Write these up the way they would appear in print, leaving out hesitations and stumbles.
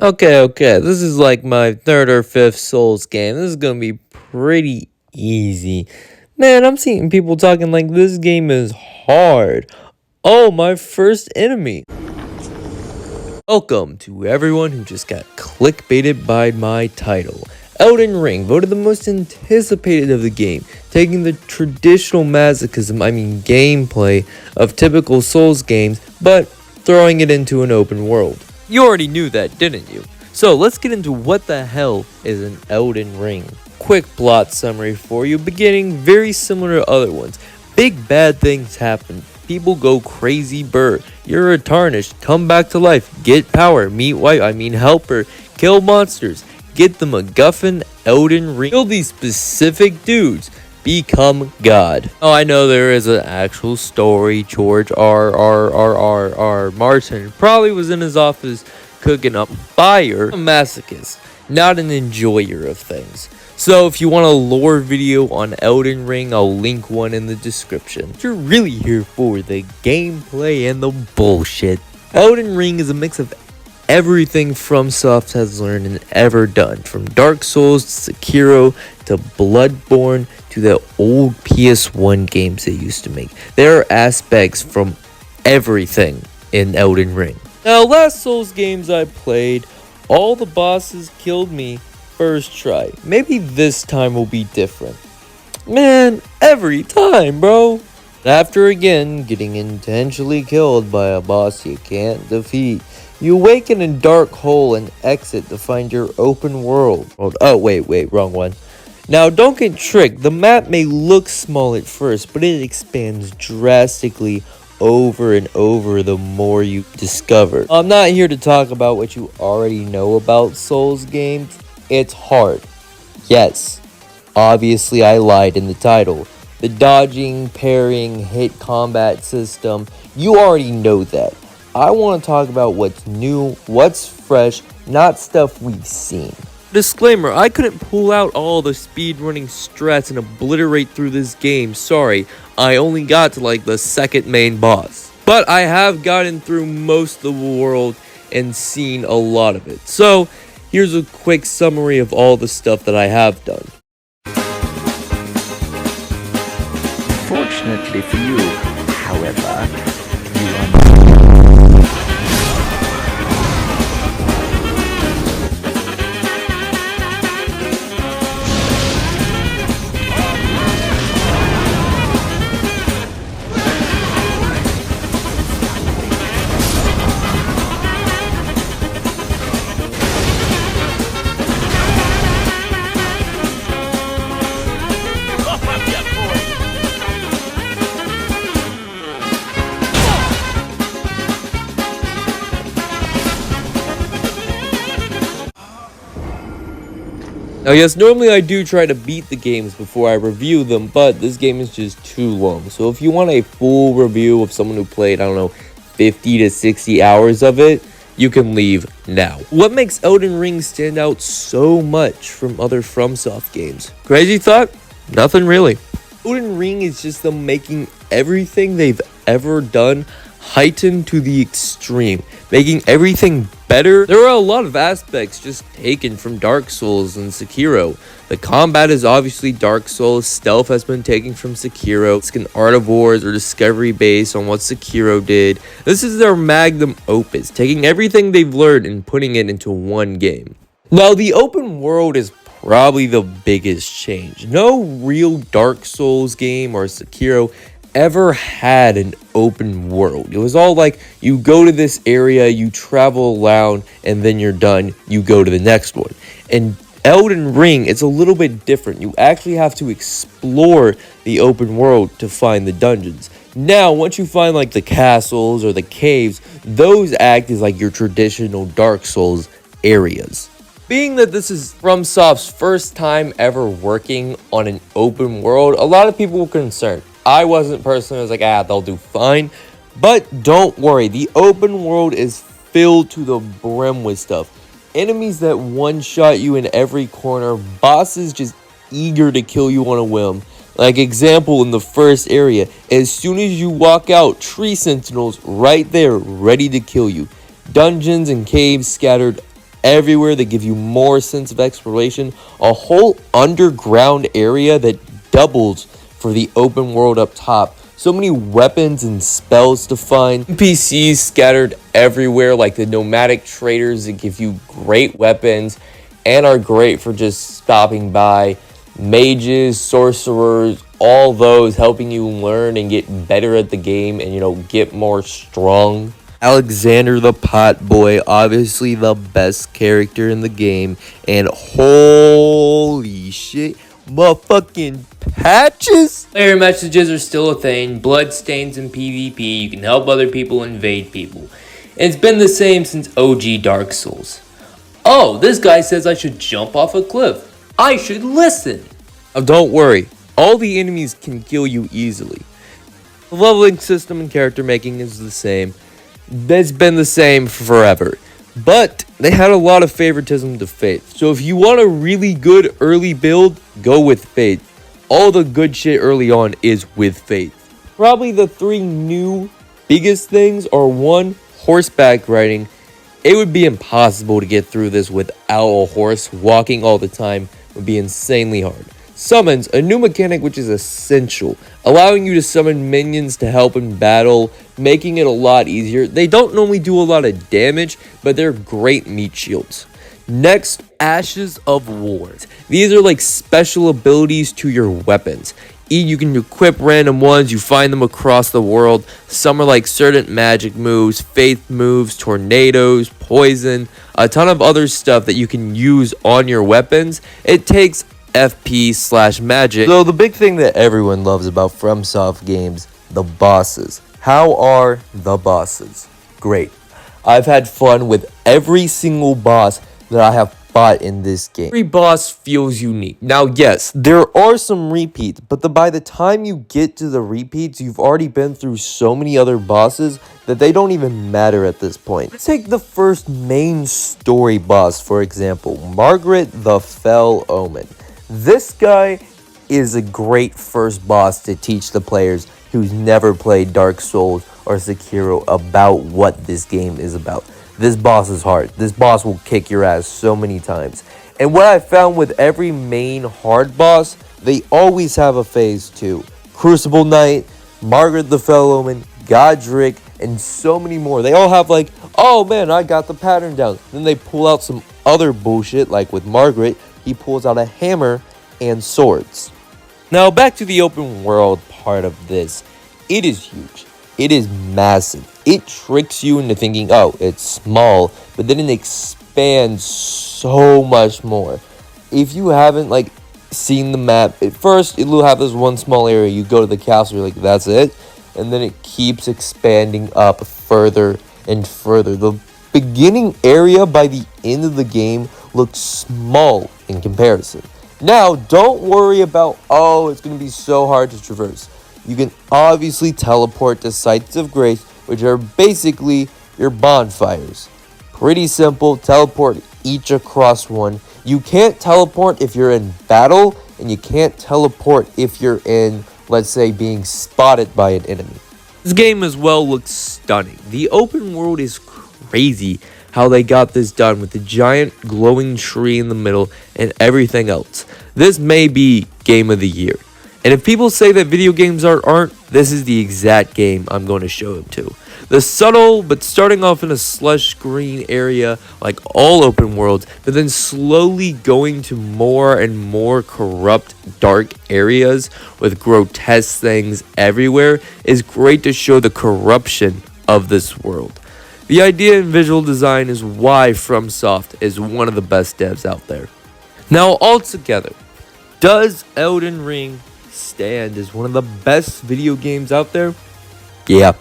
Okay, this is like my third or fifth Souls game. This is gonna be pretty easy. Man, I'm seeing people talking like this game is hard. Oh, my first enemy. Welcome to everyone who just got clickbaited by my title. Elden Ring, voted the most anticipated of the game, taking the traditional gameplay of typical Souls games, but throwing it into an open world. You already knew that, didn't you? So let's get into what the hell is an Elden Ring. Quick plot summary for you, beginning very similar to other ones. Big bad things happen. People go crazy burr. You're a tarnished. Come back to life. Get power. Meet helper. Kill monsters. Get the MacGuffin Elden Ring. Kill these specific dudes. Become God. Oh, I know there is an actual story. George R. Martin probably was in his office cooking up fire. A masochist, not an enjoyer of things. So if you want a lore video on Elden Ring, I'll link one in the description. You're really here for the gameplay and the bullshit. Elden Ring is a mix of everything FromSoft has learned and ever done, from Dark Souls to Sekiro to Bloodborne to the old PS1 games they used to make. There are aspects from everything in Elden Ring. Now, last Souls games I played, all the bosses killed me first try. Maybe this time will be different. Man, every time, bro. After again getting intentionally killed by a boss you can't defeat, you awaken in a dark hole and exit to find your open world. Oh, wait, wrong one. Now, don't get tricked. The map may look small at first, but it expands drastically over and over the more you discover. I'm not here to talk about what you already know about Souls games. It's hard. Yes, obviously I lied in the title. The dodging, parrying, hit combat system, you already know that. I want to talk about what's new, what's fresh, not stuff we've seen. Disclaimer, I couldn't pull out all the speedrunning strats and obliterate through this game, sorry. I only got to like the second main boss. But I have gotten through most of the world and seen a lot of it. So, here's a quick summary of all the stuff that I have done. Fortunately for you, however, you are Now yes, normally I do try to beat the games before I review them, but this game is just too long. So if you want a full review of someone who played, 50 to 60 hours of it, you can leave now. What makes Elden Ring stand out so much from other FromSoft games? Crazy thought? Nothing really. Elden Ring is just them making everything they've ever done heightened to the extreme, making everything better. There are a lot of aspects just taken from Dark Souls and Sekiro. The combat is obviously Dark Souls, stealth has been taken from Sekiro, it's an Art of Wars or Discovery based on what Sekiro did. This is their magnum opus, taking everything they've learned and putting it into one game. Now, the open world is probably the biggest change. No real Dark Souls game or Sekiro ever had an open world. It was all like, you go to this area, you travel around, and then you're done, you go to the next one. And Elden Ring, it's a little bit different. You actually have to explore the open world to find the dungeons. Now, once you find like the castles or the caves, those act as like your traditional Dark Souls areas. Being that this is FromSoft's first time ever working on an open world, a lot of people were concerned. I wasn't personally, I was like, they'll do fine. But don't worry, the open world is filled to the brim with stuff. Enemies that one-shot you in every corner, bosses just eager to kill you on a whim. Like example, in the first area, as soon as you walk out, tree sentinels right there ready to kill you. Dungeons and caves scattered everywhere that give you more sense of exploration, a whole underground area that doubles for the open world up top. So many weapons and spells to find. NPCs scattered everywhere like the nomadic traders that give you great weapons and are great for just stopping by. Mages, sorcerers, all those helping you learn and get better at the game and, get more strong. Alexander the Pot Boy, obviously the best character in the game, and holy shit, motherfucking patches. Player messages are still a thing, bloodstains in PvP, you can help other people invade people. And it's been the same since OG Dark Souls. Oh, this guy says I should jump off a cliff. I should listen. Oh, don't worry, all the enemies can kill you easily. The leveling system and character making is the same. It's been the same forever. But they had a lot of favoritism to Faith. So if you want a really good early build, go with Faith. All the good shit early on is with Faith. Probably the three new biggest things are: 1, horseback riding. It would be impossible to get through this without a horse. Walking all the time would be insanely hard. Summons, a new mechanic which is essential, allowing you to summon minions to help in battle, making it a lot easier. They don't normally do a lot of damage, but they're great meat shields. Next, Ashes of Wars. These are like special abilities to your weapons. You can equip random ones, you find them across the world. Some are like certain magic moves, faith moves, tornadoes, poison, a ton of other stuff that you can use on your weapons. It takes FP/magic. So the big thing that everyone loves about FromSoft games, the bosses. How are the bosses? Great. I've had fun with every single boss that I have fought in this game. Every boss feels unique. Now, yes, there are some repeats, but by the time you get to the repeats, you've already been through so many other bosses that they don't even matter at this point. Let's take the first main story boss, for example, Margaret the Fell Omen. This guy is a great first boss to teach the players who's never played Dark Souls or Sekiro about what this game is about. This boss is hard. This boss will kick your ass so many times. And what I found with every main hard boss, they always have a phase 2. Crucible Knight, Margaret the Fell Omen, Godric, and so many more. They all have like, oh man, I got the pattern down. Then they pull out some other bullshit, like with Margaret, he pulls out a hammer and swords. Now back to the open world part of this. It is huge. It is massive. It tricks you into thinking, oh, it's small, but then it expands so much more. If you haven't seen the map, at first it'll have this one small area. You go to the castle, you're like, that's it, and then it keeps expanding up further and further. The beginning area by the end of the game looks small in comparison. Now, don't worry about, oh, it's going to be so hard to traverse. You can obviously teleport to sites of grace, which are basically your bonfires. Pretty simple, teleport each across one. You can't teleport if you're in battle, and you can't teleport if you're in, let's say, being spotted by an enemy. This game as well looks stunning. The open world is crazy how they got this done with the giant glowing tree in the middle and everything else. This may be game of the year. And if people say that video games aren't, this is the exact game I'm going to show them to. The subtle, but starting off in a slush green area like all open worlds, but then slowly going to more and more corrupt, dark areas with grotesque things everywhere is great to show the corruption of this world. The idea in visual design is why FromSoft is one of the best devs out there. Now, altogether, does Elden Ring stand as one of the best video games out there? Yeah.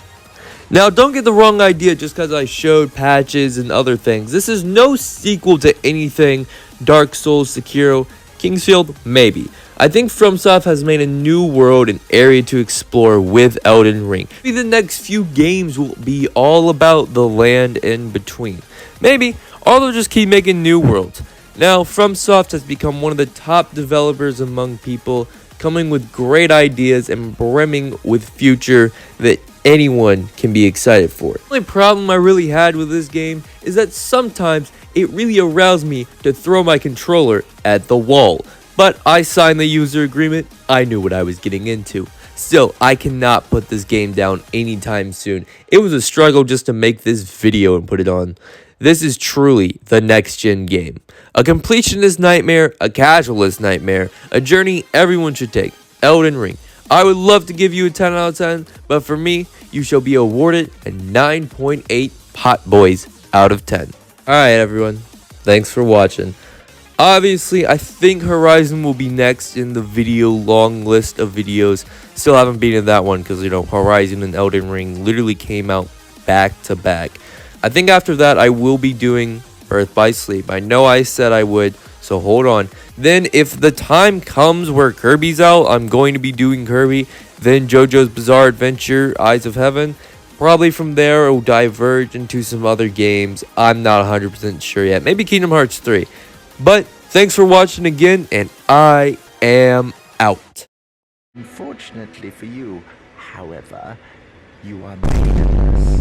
Now, don't get the wrong idea just because I showed patches and other things. This is no sequel to anything Dark Souls, Sekiro, Kingsfield, maybe. I think FromSoft has made a new world and area to explore with Elden Ring. Maybe the next few games will be all about the land in between. Maybe, or they'll just keep making new worlds. Now, FromSoft has become one of the top developers among people, coming with great ideas and brimming with future that anyone can be excited for. The only problem I really had with this game is that sometimes it really aroused me to throw my controller at the wall. But I signed the user agreement, I knew what I was getting into. Still, I cannot put this game down anytime soon. It was a struggle just to make this video and put it on. This is truly the next gen game. A completionist nightmare, a casualist nightmare, a journey everyone should take. Elden Ring. I would love to give you a 10 out of 10, but for me, you shall be awarded a 9.8 pot boys out of 10. Alright everyone, thanks for watching. Obviously, I think Horizon will be next in the video long list of videos. Still haven't beaten that one because, Horizon and Elden Ring literally came out back to back. I think after that, I will be doing Birth by Sleep. I know I said I would, so hold on. Then, if the time comes where Kirby's out, I'm going to be doing Kirby. Then JoJo's Bizarre Adventure, Eyes of Heaven. Probably from there, it will diverge into some other games. I'm not 100% sure yet. Maybe Kingdom Hearts 3. But thanks for watching again, and I am out. Unfortunately for you, however, you are maidenless.